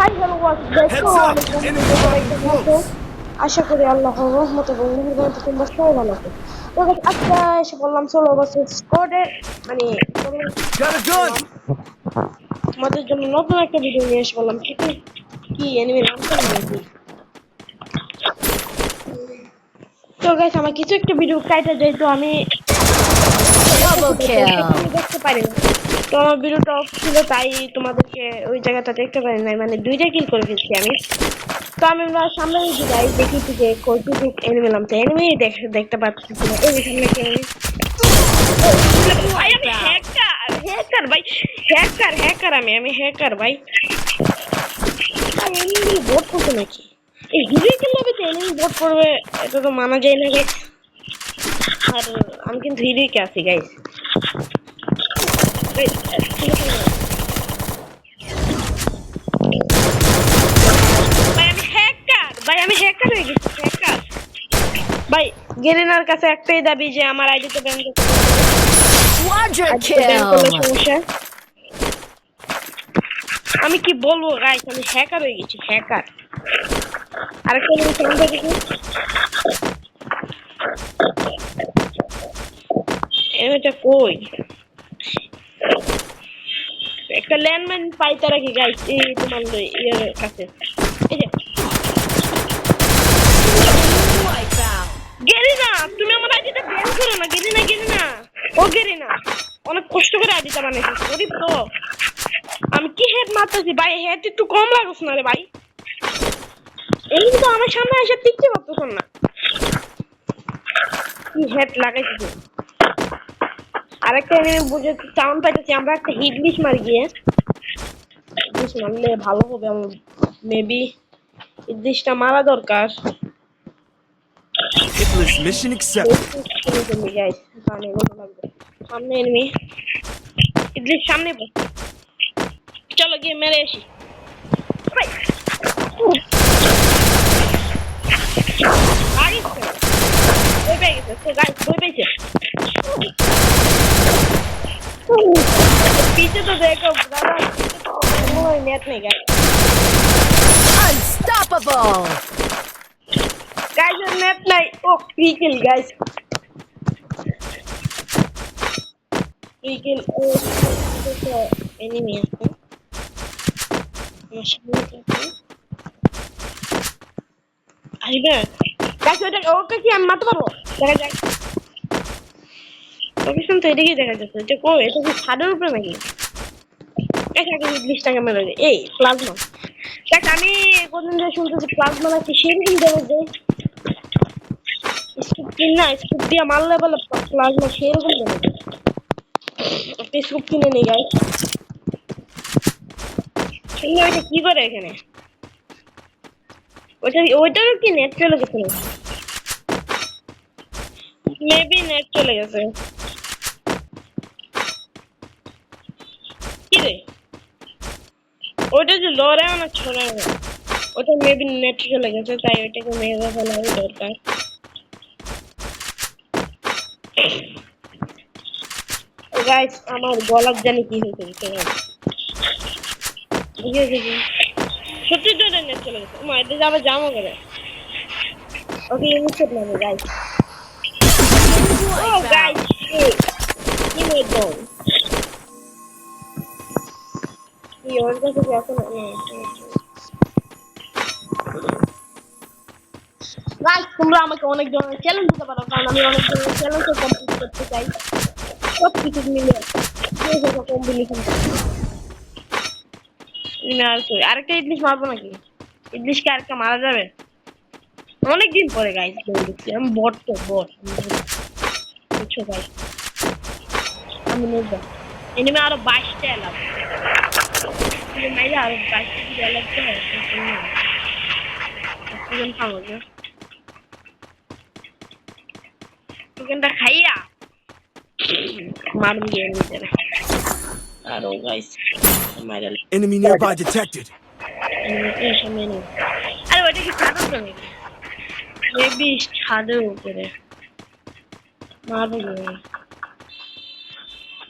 Hi hello Heads up! Enemy flying close! আশা করি আল্লাহর রহমতে এবং মেহেরবানিতে তোমরা সবাই ভালো আছো। তো guys, আজকে এসে বললাম ষোলো বছর স্কোয়াডে মানে Got a gun! তোমাদের জন্য নতুন একটা ভিডিও নিয়ে এসে বললাম ঠিক কি এনিমি নাম জানি নাকি। তো গাইস আমার কিছু একটা ভিডিও কাটা যায় তো আমি Double kill. দেখতে পারি না। তো আমার ভিডিওটা অফ ছিল তাই তোমাদেরকে ওই জায়গাটা দেখতে পারি না, মানে দুইটা কিল করে ফেলছি আমি। তো আমি সামনে যাই দেখি যে কতটুকু এনিমি নামছে, এনিমি দেখতে পাচ্ছি না। এই সামনে কি এনিমি? ভাই আমি হ্যাকার ভাই, হ্যাকার আমি হ্যাকার ভাই। এনিমি বট করছে নাকি? এই হিরো কিল হবে তো এনিমি বট করবে, এটা তো মানা যায় না গাইস। আর আমি কিন্তু হিরোই কে আছি গাইস। ভাই আমি হ্যাকার হয়ে গেছি, হ্যাকার ভাই। গেরিনার কাছে একটাই দাবি যে আমার আইডিতে ব্যান করতে। Quadra সমস্যা আমি কি বলবো গাইস, আমি হ্যাকার হয়ে গেছি, হ্যাকার। আরেকটা জিনিস আমরা দেখি এটা কই একটা ল্যান্ডমাইন পাইতে রাখি গাইস এই তোমার ইয়ের কাছে। এই যে গেরিনা, তুমি আমার আইডিটা ব্যান করো না গেরিনা। ও গেরিনা, অনেক কষ্ট করে আইডিটা বানাইছিস গরিব তো। আমি কি হেড মারতেছি ভাই, হেড একটু কম লাগছ না রে ভাই। এই তো আমার সামনে এসে টিকতে পারতেছ না, কি হেড লাগাইছিস। আরেকটা এনিমি বুঝে সাউন্ড পাইতেছি, আমরা একটা হিটলিশ মারি গিয়ে হিটলিশ মারলে ভালো হবে। আমার মেবি হিটলিশটা মারা দরকার। Hitless mission accepted. সামনে এনিমি, হিটলিশ সামনে। চলো গিয়ে মেরে আসি ভাই। पीछे तो देखो नेट नहीं गाइस। Unstoppable. गाइस नेट नहीं, ओ फ्री किल गाइस, फ्री किल। ओ एनिमी है আইবে গাইস। ওটা কি আমি মারতে পারবো? দেখা যাক। লোকেশন তো এদিকেই দেখা যাচ্ছে। এটা কই? এটা কি ছাদের উপরে নাকি? এটা কি লিস্টটাকে মেরে দে। এই প্লাজমা দেখ, আমি কোনদিন ধরে শুনতেছি প্লাজমা নাকি সেরকম ড্যামেজ দেয়। স্কুপ কিনা, স্কুপ দিয়ে মারলে বলে প্লাজমা সেরকম ড্যামেজ দেয়। একটা স্কুপ কিনে নেই গাইস। শুনলে ওইটা কি করে এখানে? ওইটারও কি নেট চলে গেছে? মেবি নেট চলে গেছে। কি রে ওইটা যে লড়ে না ছড়ে না, ওটা মেবি নেট চলে গেছে, তাই ওইটাকে মেরে ফেলা দরকার। গাইস আমার গলার জানি কি হয়েছে, সত্যি তো নেট চলে গেছে। মা এটা যাবে জামা করে ওকে ইনসেট নামে গাইস। ও গাইস কি হয়ে গেল? কি ওর কাছে কি এখন গাইস তোমরা আমাকে অনেক ধরনের চ্যালেঞ্জ দিতে পারো, কারণ আমি অনেক ধরনের চ্যালেঞ্জ কমপ্লিট করতে চাই। সব কিছু মিলে কম্বিনেশন আরেকটা ইডলিশ মারবো নাকি? ইডলিশকে আরেকটা মারা যাবে অনেকদিন পরে গাইস। আমি বট তো বট বুঝছো ভাই। আমি নেব এনিমে আরো 22টা এলাম, আরো 22টা লাগতে হয়। চিকেনটা খাইয়া মারুন গিয়ে নিজেরা। আরো গাইস মাইরাল Enemy nearby detected. আরে ওইটা কি ছাদের উপরে নাকি? মেবি ছাদের উপরে মারবো।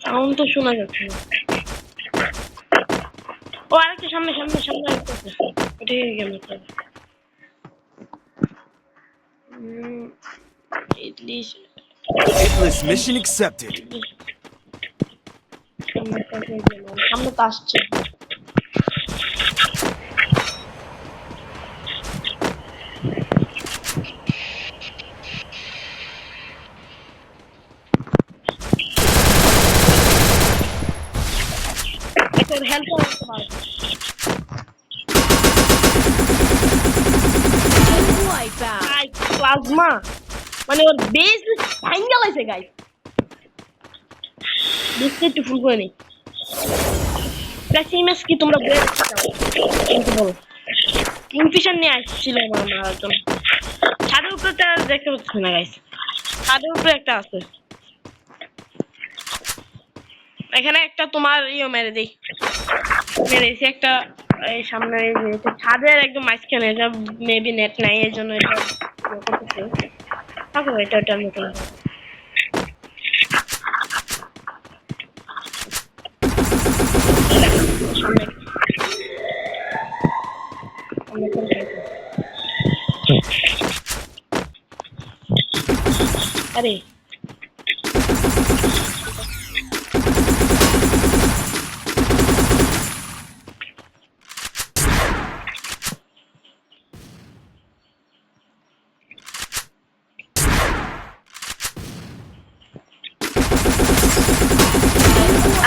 সাউন্ড তো শোনা যাচ্ছে না। ও আরেকটা সামনে সামনে সামনে আরেকটা আছে। ওটাই গেল তো। Idli Hitless mission accepted. সামনে তো আসছে। একটা হেল্প করতে পারো। Wipe out. গাইস প্লাজমা মানে ওর বেস ভাঙা লাইছে গাইস। বেসটা একটু ফুল করে নেই। প্লাস এই ম্যাচ কি তোমরা বলে দিতে চাও? কিন্তু বলো। কিংফিশার নিয়ে আসছিল আমার মারার জন্য। ছাদের উপরে তো আর দেখতে পাচ্ছি না গাইস। ছাদের উপরে একটা আছে। এখানে একটা তোমার মেরে দেই। মেরেছি একটা এই সামনে এই যে এটা ছাদের একদম মাঝখানে এটা মেবি নেট নাই এর জন্য এটা করতেছে। থাকো এটা নতুন। সামনে আরে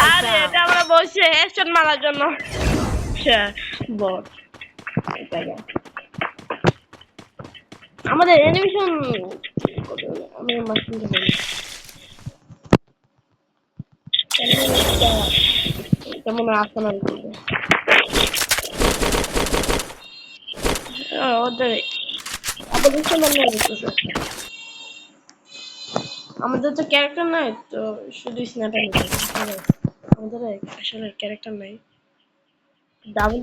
আরে এটা আমরা বসে হেডশট মারার জন্য বট আমাদের অ্যানিমেশন আমি মাসিন কেমন আসনা করবে ওদের আমাদের আমাদের তো ক্যারেক্টার নাই তো শুধু স্ন্যাপার আমাদের আসলে ক্যারেক্টার নাই ডাবল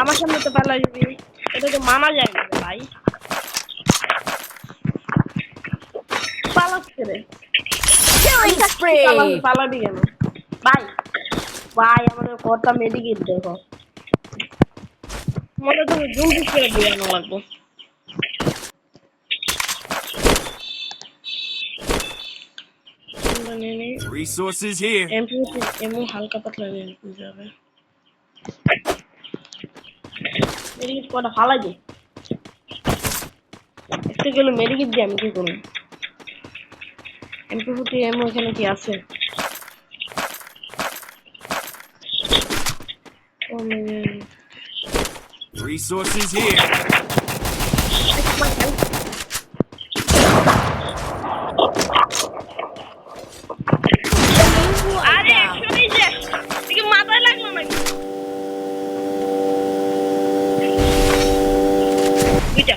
আমার সামনে তো পালা যাবি এটা তো মানা যায় না ভাই পালাচ্ছে রে Killing spree. পালাবি কেন ভাই ভাই আমাদের কর্তা মেডিকেট দেখো মনে তো জুম করে দিয়ে লাগবো Resources here. এমন হালকা পাতলা নিয়ে যাবে মেডিকেট কটা ফালাই দে একটা গেল মেডিকেট দিয়ে আমি কি করবো এমপি40 এমও এখানে কি আছে Resources here. আরে শুনি যে কি মাথায় লাগলো নাকি দুইটা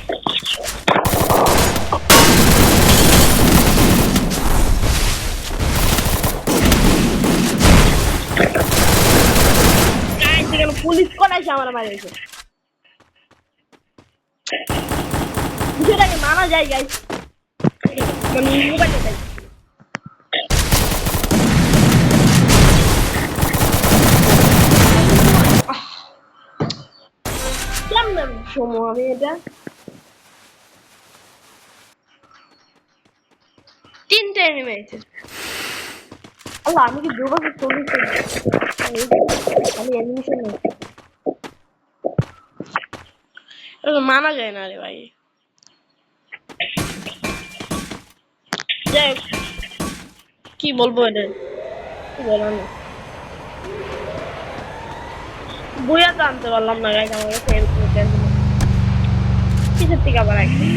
গাইস এখানে পুলিশ কলাইছে আমার মারিয়েছে বিষয়টাকে মানা যায় গাইস মানে মোবাইলে যাই কেমন সময় আমি এটা তিনটে এনিমে আছে আল্লাহ আমি কি দুবার চল্লিশ আমি অ্যানিমেশন মানা যায় না রে ভাই যাই হোক, কি বলবো এটা কি বলার নেই বইয়া তো আনতে পারলাম না গাইস আমার কাছে কিসের থেকে আবার একদিন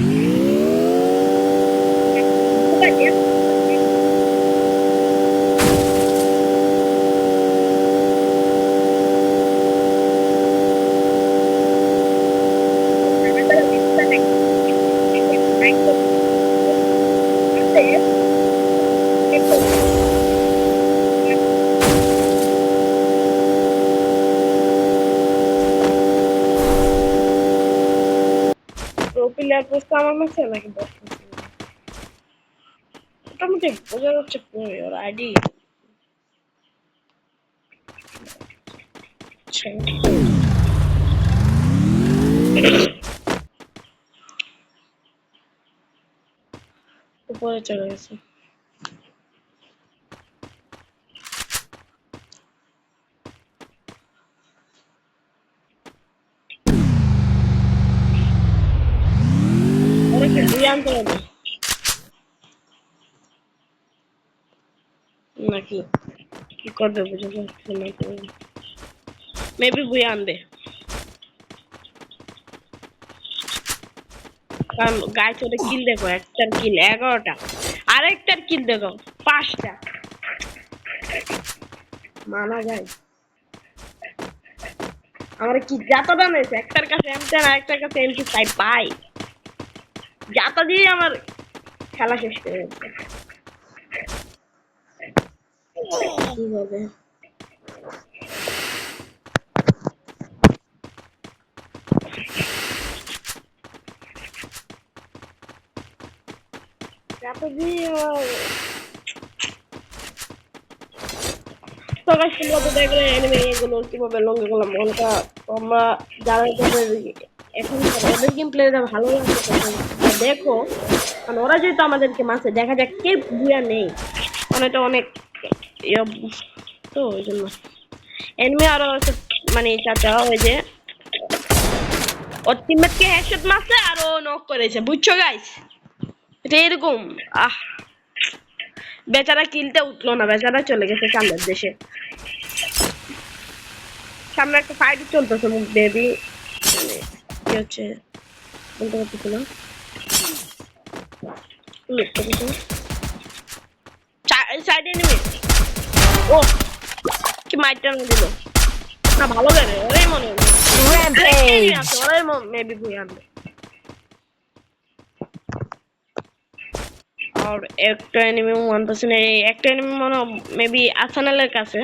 প্লেয়ার পোস্ট আমার ম্যাচে নাকি বট মোটামুটি বোঝা যাচ্ছে ওর আইডি উপরে চলে গেছে ওরা কি আনতে হবে নাকি কি করবে বুঝে যাচ্ছে না মেবি বুই আনবে কারণ গায়ে চলে কিল দেখো একটার কিল 11টা আরেকটার কিল দেখো 5টা মানা যায় আমার কি জাতা বানাইছে একটার কাছে M10 আরেকটার কাছে MP5 পাই জাতা দিয়ে আমার খেলা শেষ করে দিচ্ছে কি হবে জাতা দিয়ে তো গাইস তোমরা তো দেখলে এনিমে এগুলো কিভাবে লঙ্গে করলাম ওটা তোমরা যারা এখন ওদের গেম প্লেটা ভালো লাগছে দেখো কারণ ওরা যেহেতু আমাদেরকে মাসে দেখা যাক কে বুয়া নেই মানে এটা অনেক তো ওই জন্য এনিমে আরো মানে চাচা ওই যে ওর টিমমেটকে হেডশট মারছে আর ও নক করেছে বুঝছো গাইস এটা এরকম বেচারা কিলতে উঠলো না বেচারা চলে গেছে সামনের দেশে সামনে একটা ফাইট চলতেছে মুখ বেবি কি হচ্ছে বলতে পারতেছি না সাইডে নেমে ও কি মাইটটা দিল না ভালো করে ওরে মনে Rampage. ওরে মেবি ভুই আনবে और একটা এনিমি 1% এই একটা এনিমি মনে মেবি আসানালের কাছে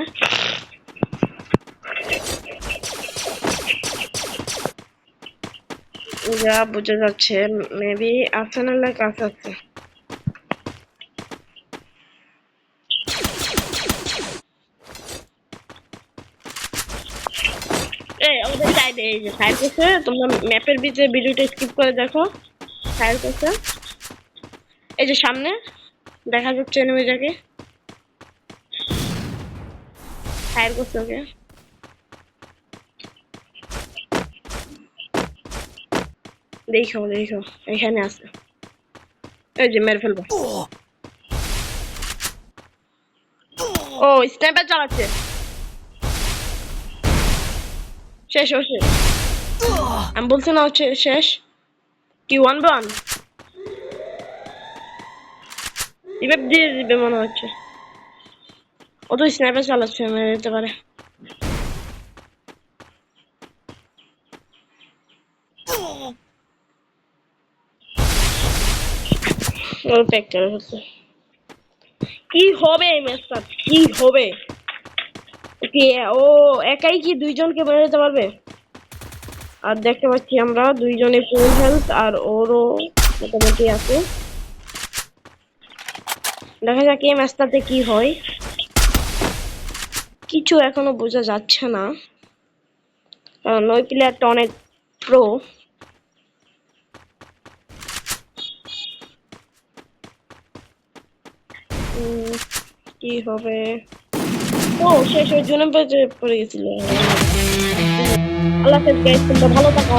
যা বুঝা যাচ্ছে মেবি আসানালের কাছে আছে এই ওদের সাইডে এই যে সাইড আছে তোমরা ম্যাপের ভিতরে ভিডিওটা স্কিপ করে দেখো সাইড আছে এই যে সামনে দেখা যাচ্ছে এনিমিটাকে ফায়ার করছে ওকে দেখো দেখো এখানে আছে এই যে মেরে ফেলবো ও স্নাইপার চালাচ্ছে শেষ হচ্ছে আমি বলছি না হচ্ছে শেষ কি 1v1 রিভাইভ দিয়ে দিবে মনে হচ্ছে ও তো স্নাইপার চালাচ্ছে মেরে দিতে পারে ওর প্যাক করে হচ্ছে কি হবে এই ম্যাচটা কি হবে কি ও একাই কি দুইজনকে মেরে দিতে পারবে আর দেখতে পাচ্ছি আমরা দুইজনে ফুল হেলথ আর ওরও মোটামুটি আছে দেখা যাক এই ম্যাচটাতে কি হয় কিছু এখনো বোঝা যাচ্ছে না কারণ ওই প্লেয়ারটা অনেক প্রো কি হবে ও শেষ ওই জন্য পড়ে গেছিল আল্লাহ হাফেজ গাইস তোমরা ভালো থাকো